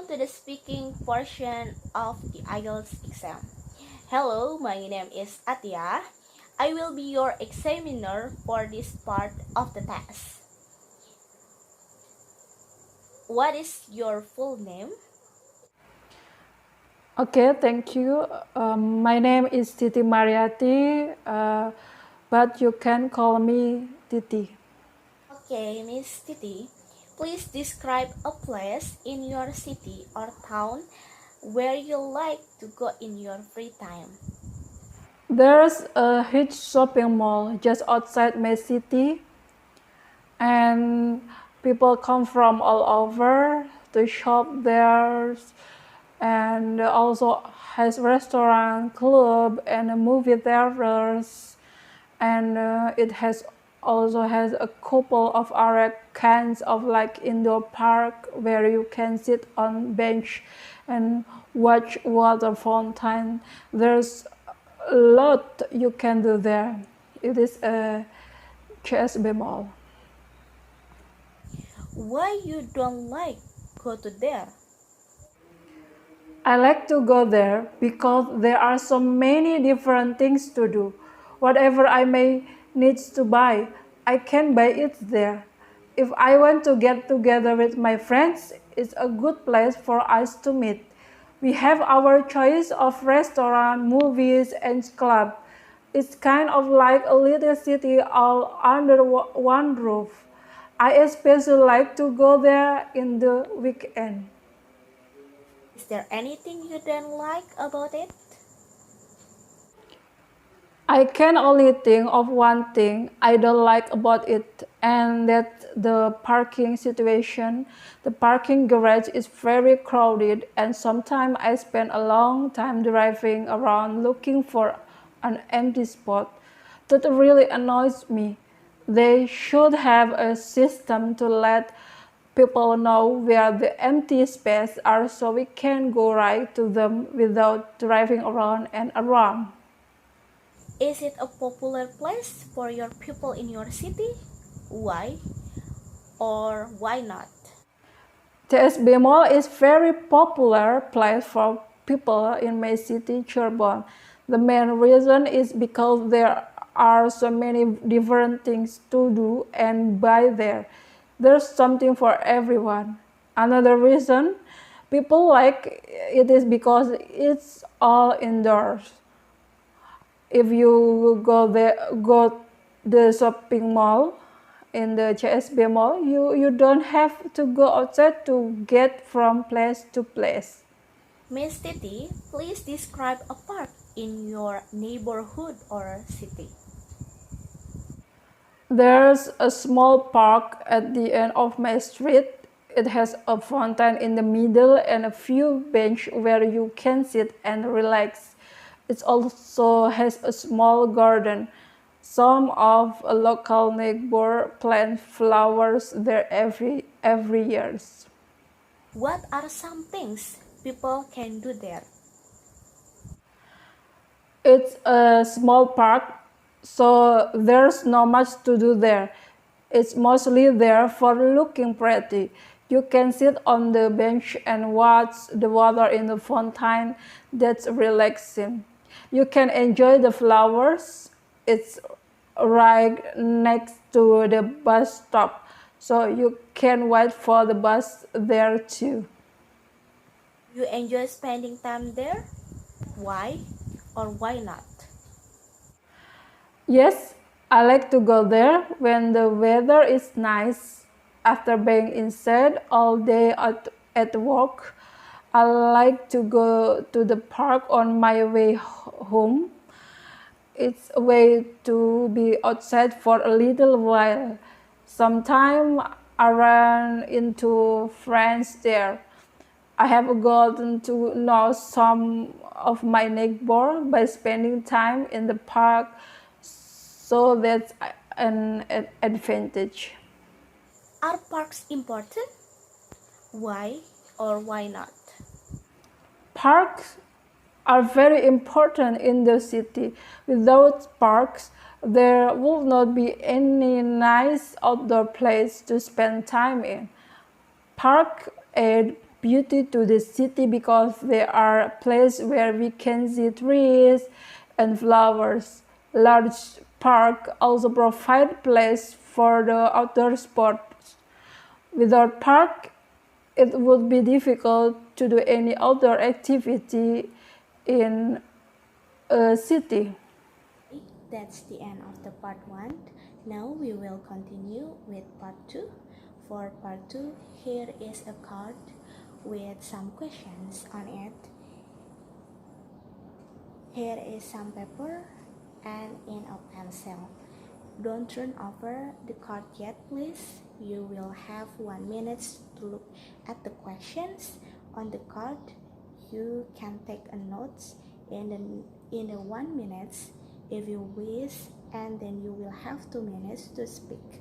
Welcome to the speaking portion of the IELTS exam. Hello, my name is Atia. I will be your examiner for this part of the test. What is your full name? Okay, thank you. My name is Titi Mariati, but you can call me Titi. Okay, Miss Titi, please describe a place in your city or town where you like to go in your free time. There's a huge shopping mall just outside my city, and people come from all over to shop there, and also has restaurant, club, and movie theaters, and it has also has a couple of other kinds of like indoor park where you can sit on bench and watch water fountain. There's a lot you can do there. It is a CSB mall. Why you don't like go to there? I like to go there because there are so many different things to do. Whatever I may need to buy, I can buy it there. If I want to get together with my friends, it's a good place for us to meet. We have our choice of restaurant, movies, and club. It's kind of like a little city all under one roof. I especially like to go there in the weekend. Is there anything you don't like about it? I can only think of one thing I don't like about it, and that's the parking situation. The parking garage is very crowded, and sometimes I spend a long time driving around looking for an empty spot. That really annoys me. They should have a system to let people know where the empty spaces are so we can go right to them without driving around and around. Is it a popular place for your people in your city? Why or why not? TSB Mall is very popular place for people in my city, Cirebon. The main reason is because there are so many different things to do and buy there. There's something for everyone. Another reason people like it is because it's all indoors. If you go the shopping mall in the CSB mall, you don't have to go outside to get from place to place. Miss Titi, please describe a park in your neighborhood or city. There's a small park at the end of my street. It has a fountain in the middle and a few benches where you can sit and relax. It also has a small garden. Some of a local neighbor plant flowers there every year. What are some things people can do there? It's a small park, so there's not much to do there. It's mostly there for looking pretty. You can sit on the bench and watch the water in the fountain. That's relaxing. You can enjoy the flowers. It's right next to the bus stop, so you can wait for the bus there too. You enjoy spending time there? Why or why not? Yes, I like to go there when the weather is nice. After being inside all day at work, I like to go to the park on my way home. It's a way to be outside for a little while. Sometimes I run into friends there. I have gotten to know some of my neighbors by spending time in the park, so that's an advantage. Are parks important? Why or why not? Parks are very important in the city. Without parks, there will not be any nice outdoor place to spend time in. Park add beauty to the city because they are a place where we can see trees and flowers. Large park also provide place for the outdoor sports. Without park, it would be difficult to do any outdoor activity in a city. That's the end of the part 1. Now we will continue with part 2. For part 2, here is a card with some questions on it. Here is some paper and in a pencil. Don't turn over the card yet, please. You will have 1 minute to look at the questions on the card. You can take a note in the 1 minute if you wish, and then you will have 2 minutes to speak.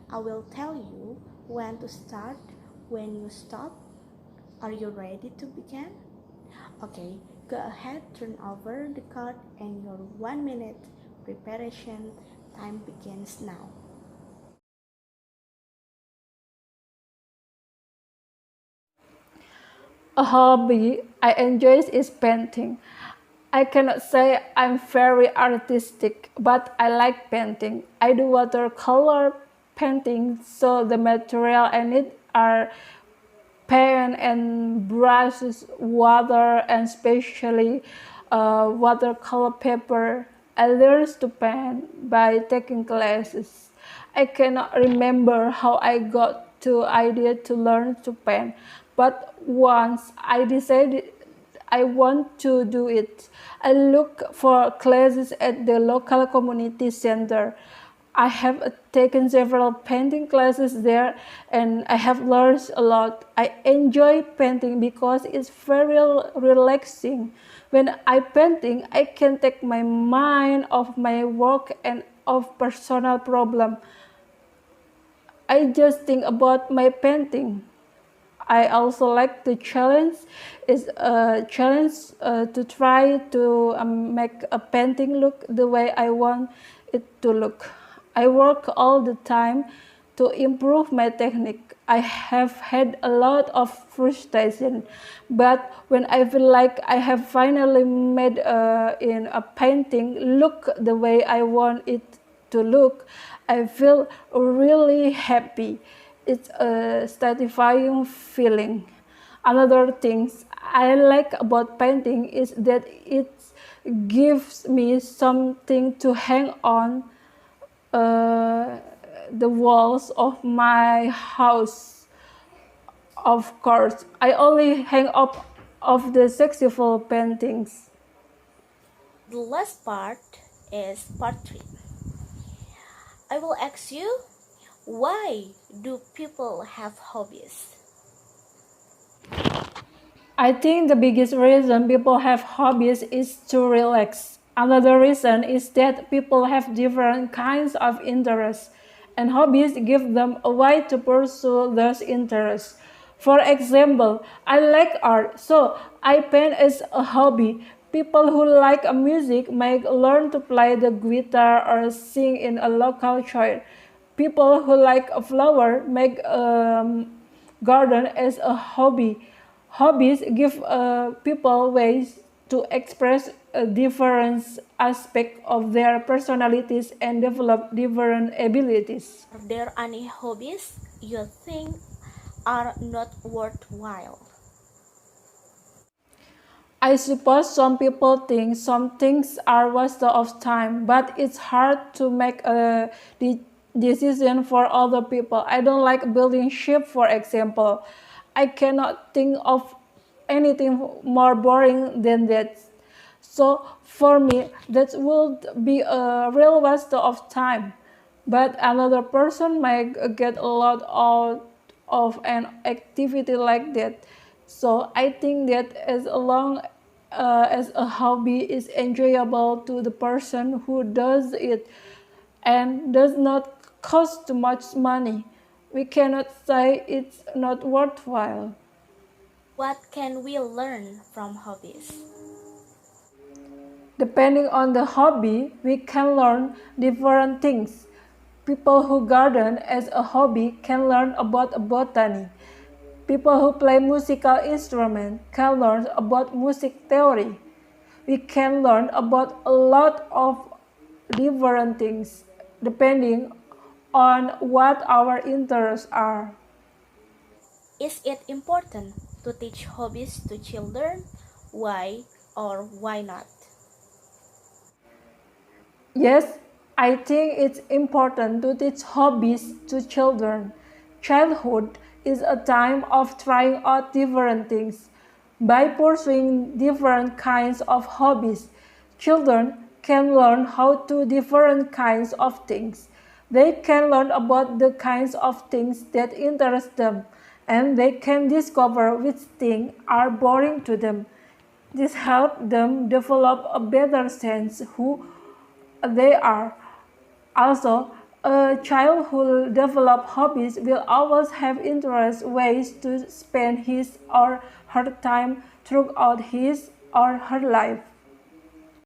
I will tell you when to start, when you stop. Are you ready to begin? Okay, go ahead, turn over the card, and your 1 minute preparation time begins now. A hobby I enjoy is painting. I cannot say I'm very artistic, but I like painting. I do watercolor painting, so the material I need are paint and brushes, water, and especially watercolor paper. I learned to paint by taking classes. I cannot remember how I got the idea to learn to paint, but once I decided I want to do it, I look for classes at the local community center. I have taken several painting classes there and I have learned a lot. I enjoy painting because it's very relaxing. When I painting, I can take my mind off my work and of personal problem. I just think about my painting. I also like the challenge. It's a challenge to try to make a painting look the way I want it to look. I work all the time to improve my technique. I have had a lot of frustration, but when I feel like I have finally made in a painting look the way I want it to look, I feel really happy. It's a satisfying feeling. Another thing I like about painting is that it gives me something to hang on the walls of my house. Of course, I only hang up of the successful paintings. The last part is part 3. I will ask you, why do people have hobbies? I think the biggest reason people have hobbies is to relax. Another reason is that people have different kinds of interests, and hobbies give them a way to pursue those interests. For example, I like art, so I paint as a hobby. People who like music may learn to play the guitar or sing in a local church. People who like a flower make garden as a hobby. Hobbies give people ways to express different aspects of their personalities and develop different abilities. Are there any hobbies you think are not worthwhile? I suppose some people think some things are waste of time, but it's hard to make a decision for other people. I don't like building ship, for example. I cannot think of anything more boring than that. So for me, that would be a real waste of time. But another person might get a lot out of an activity like that. So I think that as long as a hobby is enjoyable to the person who does it and does not cost too much money, we cannot say it's not worthwhile. What can we learn from hobbies? Depending on the hobby, we can learn different things. People who garden as a hobby can learn about botany. People who play musical instruments can learn about music theory. We can learn about a lot of different things depending on what our interests are. Is it important to teach hobbies to children? Why or why not? Yes, I think it's important to teach hobbies to children. Childhood is a time of trying out different things. By pursuing different kinds of hobbies, children can learn how to different kinds of things. They can learn about the kinds of things that interest them, and they can discover which things are boring to them. This helps them develop a better sense who they are. Also, a child who develops hobbies will always have interest ways to spend his or her time throughout his or her life.